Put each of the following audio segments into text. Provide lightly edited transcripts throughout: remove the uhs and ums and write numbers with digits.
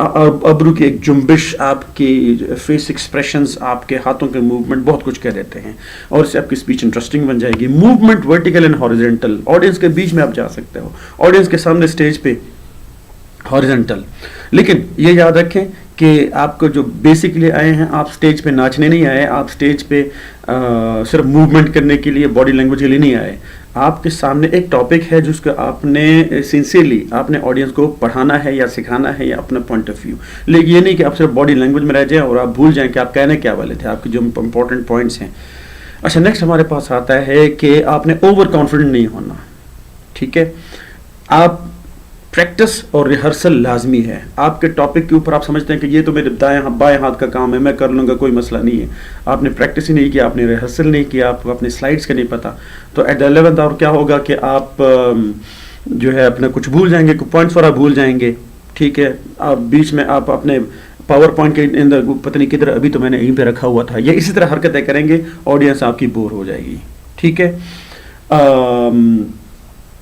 ابرو کی ایک جنبش، آپ کی فیس ایکسپریشنز، آپ کے ہاتھوں کے موومنٹ بہت کچھ کہہ دیتے ہیں، اور اس سے آپ کی اسپیچ انٹرسٹنگ بن جائے گی. Movement vertical and horizontal, audience کے بیچ میں آپ جا سکتے ہو، آڈینس کے سامنے اسٹیج پہ ہاریزونٹل. لیکن یہ یاد رکھیں کہ آپ کو جو بیسکلی آئے ہیں، آپ اسٹیج پہ ناچنے نہیں آئے، آپ اسٹیج پہ صرف موومنٹ کرنے کے لیے، باڈی لینگویج کے لیے نہیں آئے. آپ کے سامنے ایک ٹاپک ہے جس کو آپ نے سنسیئرلی آپ نے آڈینس کو پڑھانا ہے یا سکھانا ہے یا اپنا پوائنٹ آف ویو. لیکن یہ نہیں کہ آپ صرف باڈی لینگویج میں رہ جائیں اور آپ بھول جائیں کہ آپ کہنے کیا والے تھے، آپ کے جو امپورٹنٹ پوائنٹس ہیں. اچھا، نیکسٹ ہمارے پاس آتا ہے کہ آپ نے اوور کانفیڈنٹ نہیں ہونا. ٹھیک ہے، آپ پریکٹس اور ریہرسل لازمی ہے. آپ کے ٹاپک کے اوپر آپ سمجھتے ہیں کہ یہ تو میرے بائیں ہاتھ کا کام ہے، میں کر لوں گا، کوئی مسئلہ نہیں ہے. آپ نے پریکٹس ہی نہیں کیا، آپ نے ریہرسل نہیں کیا، آپ کو اپنے سلائڈس کا نہیں پتہ، تو ایٹ دا 11th آور کیا ہوگا کہ آپ جو ہے اپنا کچھ بھول جائیں گے، کچھ پوائنٹس وغیرہ بھول جائیں گے. ٹھیک ہے، آپ بیچ میں آپ اپنے پاور پوائنٹ کے اندر پتہ نہیں کدھر، ابھی تو میں نے یہیں پہ رکھا ہوا تھا، یہ اسی طرح حرکتیں کریں گے، آڈینس آپ کی بور ہو جائے گی. ٹھیک ہے،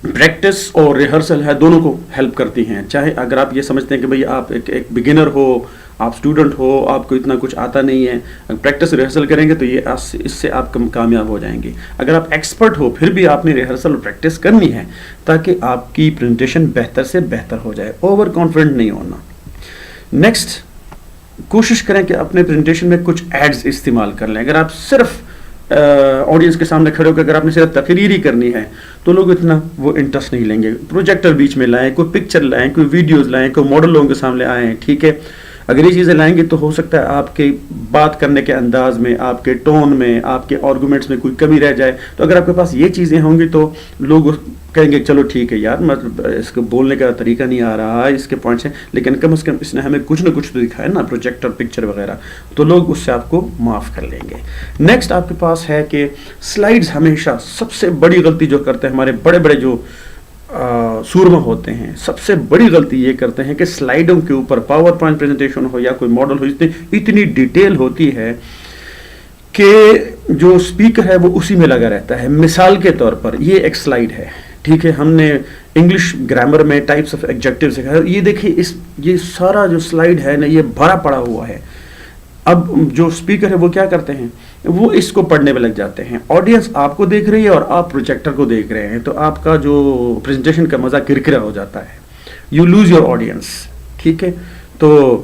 پریکٹس اور ریہرسل ہے، دونوں کو ہیلپ کرتی ہیں. چاہے اگر آپ یہ سمجھتے ہیں کہ بھئی آپ ایک بگنر ہو، آپ اسٹوڈنٹ ہو، آپ کو اتنا کچھ آتا نہیں ہے، اگر پریکٹس ریہرسل کریں گے تو یہ اس سے آپ کامیاب ہو جائیں گے. اگر آپ ایکسپرٹ ہو پھر بھی آپ نے ریہرسل اور پریکٹس کرنی ہے تاکہ آپ کی پریزنٹیشن بہتر سے بہتر ہو جائے. اوور کانفیڈنٹ نہیں ہونا. نیکسٹ، کوشش کریں کہ اپنے پریزنٹیشن میں کچھ ایڈز استعمال کر لیں. اگر آپ صرف آڈینس کے سامنے کھڑے ہو کے اگر آپ نے صرف تقریر ہی کرنی ہے تو لوگ اتنا وہ انٹرسٹ نہیں لیں گے. پروجیکٹر بیچ میں لائیں، کوئی پکچر لائیں، کوئی ویڈیوز لائیں، کوئی ماڈل لوگوں کے سامنے آئیں. ٹھیک ہے، اگر یہ چیزیں لائیں گے تو ہو سکتا ہے آپ کے بات کرنے کے انداز میں، آپ کے ٹون میں، آپ کے آرگومنٹس میں کوئی کمی رہ جائے. تو اگر آپ کے پاس یہ چیزیں ہوں گی تو لوگ کہیں گے چلو ٹھیک ہے یار، مطلب اس کو بولنے کا طریقہ نہیں آ رہا، اس کے پوائنٹس ہیں لیکن کم از کم اس نے ہمیں کچھ نہ کچھ تو دکھایا نا، پروجیکٹر، پکچر وغیرہ، تو لوگ اس سے آپ کو معاف کر لیں گے. نیکسٹ آپ کے پاس ہے کہ سلائیڈز ہمیشہ سب سے بڑی غلطی جو کرتے ہیں ہمارے بڑے بڑے جو سورما ہوتے ہیں، سب سے بڑی غلطی یہ کرتے ہیں کہ سلائیڈوں کے اوپر پاور پوائنٹ پریزنٹیشن ہو یا کوئی ماڈل ہو، اتنی ڈیٹیل ہوتی ہے کہ جو اسپیکر ہے وہ اسی میں لگا رہتا ہے. مثال کے طور پر یہ ایک سلائیڈ ہے. ٹھیک ہے، ہم نے انگلش گرامر میں ٹائپس آف ایڈجیکٹیو سکھایا. یہ دیکھیں یہ سارا جو سلائیڈ ہے نا، یہ بھرا پڑا ہوا ہے. اب جو اسپیکر ہے وہ کیا کرتے ہیں، وہ اس کو پڑھنے میں لگ جاتے ہیں. آڈینس آپ کو دیکھ رہی ہے اور آپ پروجیکٹر کو دیکھ رہے ہیں، تو آپ کا جو پریزنٹیشن کا مزہ کرکرا ہو جاتا ہے. You lose your audience. ٹھیک ہے، تو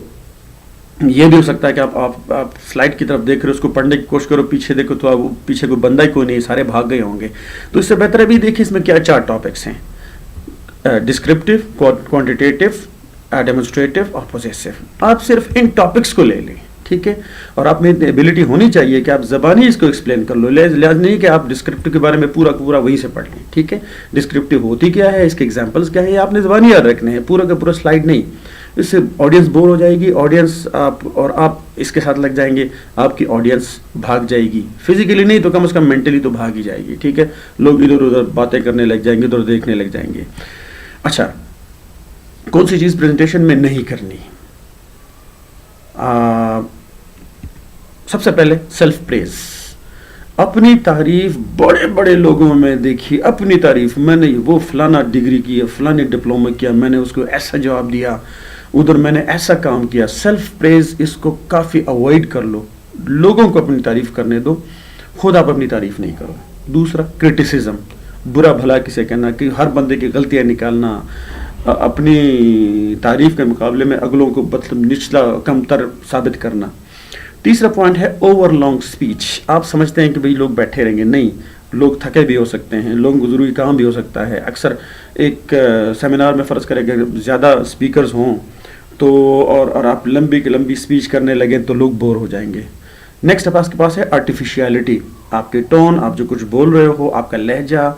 یہ بھی ہو سکتا ہے کہ آپ سلائڈ کی طرف دیکھ رہے ہو، اس کو پڑھنے کی کوشش کرو، پیچھے دیکھو تو پیچھے کوئی بندہ ہی کوئی نہیں، سارے بھاگ گئے ہوں گے. تو اس سے بہتر ہے بھی دیکھیں اس میں کیا 4 ٹاپکس ہیں: ڈسکرپٹیو، کوانٹیٹیو، ڈیمونسٹریٹو اور پوزیسو. آپ صرف ان ٹاپکس کو لے لیں. ٹھیک ہے، اور آپ میں ایبلٹی ہونی چاہیے کہ آپ زبانی اس کو ایکسپلین کر لو. لازم نہیں کہ آپ ڈسکرپٹیو کے بارے میں پورا وہیں سے پڑھ لیں. ٹھیک ہے، ڈسکرپٹیو ہوتی کیا ہے، اس کے ایگزامپلس کیا ہے، یہ آپ نے زبانی یاد رکھنے ہیں، پورا کا پورا سلائڈ نہیں. اس سے آڈینس بور ہو جائے گی، آڈینس آپ اس کے ساتھ لگ جائیں گے، آپ کی آڈینس بھاگ جائے گی. فزیکلی نہیں تو کم از کم مینٹلی تو بھاگ ہی جائے گی. ٹھیک ہے، لوگ ادھر ادھر باتیں کرنے لگ جائیں گے، ادھر دیکھنے لگ جائیں گے. اچھا، کون سی چیز پریزنٹیشن میں نہیں کرنی؟ سب سے پہلے سیلف پریز. اپنی تعریف بڑے بڑے لوگوں میں دیکھی، اپنی تعریف، میں نے وہ فلانا ڈگری کی ہے، فلانے ڈپلومہ کیا، میں نے اس کو ایسا جواب دیا، ادھر میں نے ایسا کام کیا. سیلف پریز اس کو کافی اوائڈ کر لو. لوگوں کو اپنی تعریف کرنے دو، خود آپ اپنی تعریف نہیں کرو. دوسرا، کرٹیسزم، برا بھلا کسے کہنا، کہ ہر بندے کی غلطیاں نکالنا، اپنی تعریف کے مقابلے میں اگلوں کو مطلب نچلا کم تر ثابت کرنا. تیسرا پوائنٹ ہے اوور لانگ سپیچ. آپ سمجھتے ہیں کہ بھئی لوگ بیٹھے رہیں گے، نہیں، لوگ تھکے بھی ہو سکتے ہیں، لوگوں کو ضروری کام بھی ہو سکتا ہے. اکثر ایک سیمینار میں فرض کریں کہ زیادہ سپیکرز ہوں تو اور آپ لمبی سپیچ کرنے لگیں تو لوگ بور ہو جائیں گے. نیکسٹ آپ کے پاس ہے آرٹیفیشیلٹی. آپ کے ٹون، آپ جو کچھ بول رہے ہو، آپ کا لہجہ،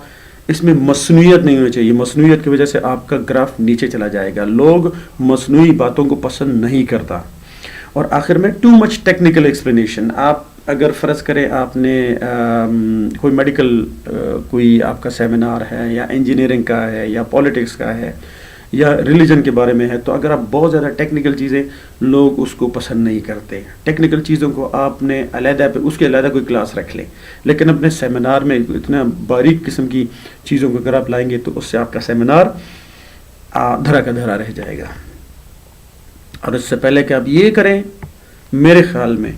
اس میں مصنوعیت نہیں ہونی چاہیے. مصنوعیت کی وجہ سے آپ کا گراف نیچے چلا جائے گا. لوگ مصنوعی باتوں کو پسند نہیں کرتا. اور آخر میں ٹو مچ ٹیکنیکل ایکسپلینیشن. آپ اگر فرض کریں آپ نے کوئی میڈیکل کوئی آپ کا سیمینار ہے یا انجینئرنگ کا ہے یا پالیٹکس کا ہے یا ریلیجن کے بارے میں ہے، تو اگر آپ بہت زیادہ ٹیکنیکل چیزیں، لوگ اس کو پسند نہیں کرتے. ٹیکنیکل چیزوں کو آپ نے علیحدہ پہ اس کے علیحدہ کوئی کلاس رکھ لیں، لیکن اپنے سیمینار میں اتنا باریک قسم کی چیزوں کو اگر آپ لائیں گے تو اس سے آپ کا سیمینار دھرا کا دھرا رہ جائے گا. اور اس سے پہلے کہ آپ یہ کریں، میرے خیال میں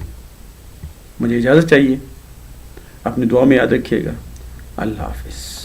مجھے اجازت چاہیے. اپنی دعا میں یاد رکھیے گا. اللہ حافظ.